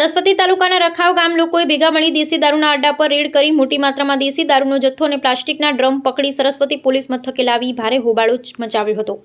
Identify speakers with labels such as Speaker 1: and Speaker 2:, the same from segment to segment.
Speaker 1: સરસ્વતી તાલુકાના રખાવ ગામ લોકોએ ભેગા મળી દેશી દારૂના અડ્ડા પર રેડ કરી મોટી માત્રામાં દેશી દારૂનો જથ્થો અને પ્લાસ્ટિકના ડ્રમ પકડી સરસ્વતી પોલીસ મથકે લાવી ભારે હોબાળો મચાવ્યો હતો।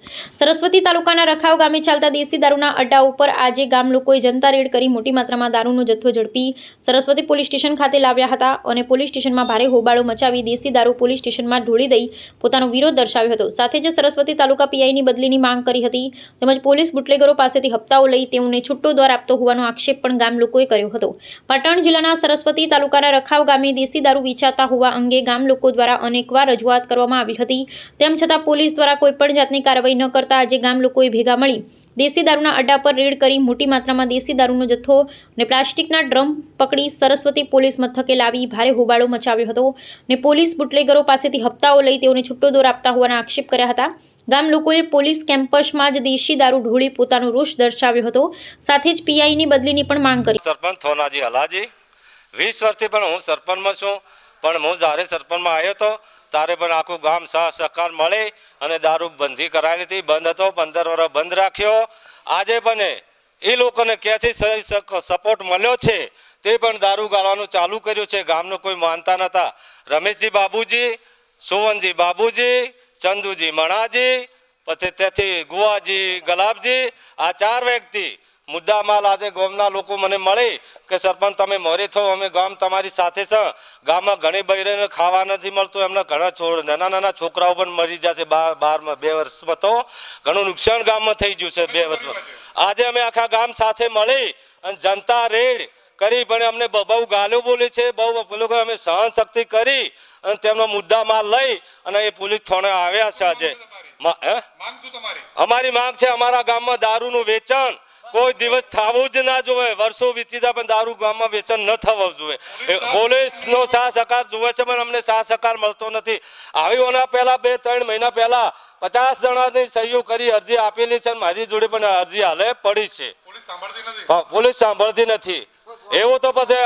Speaker 1: સરસ્વતી તાલુકાના રખાવ ગામે ચાલતા દેશી દારૂના અડ્ડા ઉપર આજે ગામ લોકોએ જનતા રેડ કરી મોટી માત્રામાં દારૂનો જથ્થો ઝડપી સરસ્વતી પોલીસ સ્ટેશન ખાતે લાવ્યા હતા અને પોલીસ સ્ટેશનમાં ભારે હોબાળો મચાવી દેશી દારૂ પોલીસ સ્ટેશનમાં ઢોળી દઈ પોતાનો વિરોધ દર્શાવ્યો હતો। સાથે જ સરસ્વતી તાલુકા પીઆઈની બદલીની માંગ કરી હતી તેમજ પોલીસ બુટલેગરો પાસેથી હપ્તાઓ લઈ તેઓને છૂટો દર આપતો હોવાનો આક્ષેપ પણ ગામ લોકોએ કર્યો હતો। પાટણ જિલ્લાના સરસ્વતી તાલુકાના રખાવ ગામે દેશી દારૂ વેચાતા હોવા અંગે ગામ લોકો દ્વારા અનેકવાર રજૂઆત કરવામાં આવી હતી, તેમ છતાં પોલીસ દ્વારા કોઈપણ જાતની કાર્યવાહી ન કરતા આજે ગામ લોકોએ ભેગા મળી દેશી દારૂના અડ્ડા પર રેડ કરી મોટી માત્રામાં દેશી દારૂનો જથ્થો અને પ્લાસ્ટિકના ડ્રમ પકડી સરસ્વતી પોલીસ મથકે લાવી ભારે હોબાળો મચાવ્યો હતો અને પોલીસ બુટલેગરો પાસેથી હપ્તાઓ લઈ તેઓને છૂટો દોર આપતા હોવાના આક્ષેપ કર્યા હતા। ગામ લોકોએ પોલીસ કેમ્પસમાં જ દેશી દારૂ ઢોળી પોતાનો રોષ દર્શાવ્યો હતો, સાથે જ પીઆઈની બદલીની પણ માંગ કરી।
Speaker 2: સરપંચ થોનાજી હલાજી 20 વર્ષથી પણ હું સરપંચમાં છું, પણ હું જ્યારે સરપંચમાં આવ્યો હતો ત્યારે પણ આખું ગામ સહકાર મળે અને દારૂ બંધી કરાયેલી હતી, બંધ હતો, 15 વર્ષ બંધ રાખ્યો। આજે પણ એ લોકોને ક્યાંથી સપોર્ટ મળ્યો છે તે પણ દારૂ ગાળવાનું ચાલુ કર્યું છે। ગામનો કોઈ માનતા નહોતા। રમેશજી બાબુજી, સોવનજી બાબુજી, ચંદુજી મણાજી, પછી ત્યાંથી ગુવાજી ગલાબજી, આ 4 વ્યક્તિ મુદ્દામાલ આજે ગામના લોકો મને મળે કે સરપંચ તમે મોરે થો, અમે ગામ તમારી સાથે છે। ગામમાં ઘણી બહેરીને ખાવા નથી મળતું, એમના ઘણા નાના છોકરાઓ પણ મરી જશે 2 વર્ષમાં, તો ઘણું નુકસાન ગામમાં થઈ ગયું છે 2 વર્ષમાં। આજે અમે આખા ગામ સાથે મળી અને જનતા રેડ કરી, પણ અમને બહુ ગાળો બોલી છે, બહુ લોકો અમે સહન શક્તિ કરી અને તેમનો મુદ્દામાલ લઈ અને એ પોલીસ થાણે આવ્યા છે। આજે અમારી માંગ છે અમારા ગામમાં દારૂનું વેચાણ કોઈ દિવસ થવું જ ના જોઈએ। વર્ષો વીતી જાય પણ દારૂ ગામમાં વેચાણ ન થવું જોઈએ। પોલીસનો સાથ સહકાર જોવે છે પણ અમને સાથ સહકાર મળતો નથી। આવીઓના પહેલા 2-3 મહિના પહેલા 50 જણાની સહીઓ કરી અરજી આપેલી છે, મારી જોડે પણ અરજી હાલે પડી છે, પોલીસ સાંભળતી નથી। એવું તો પછી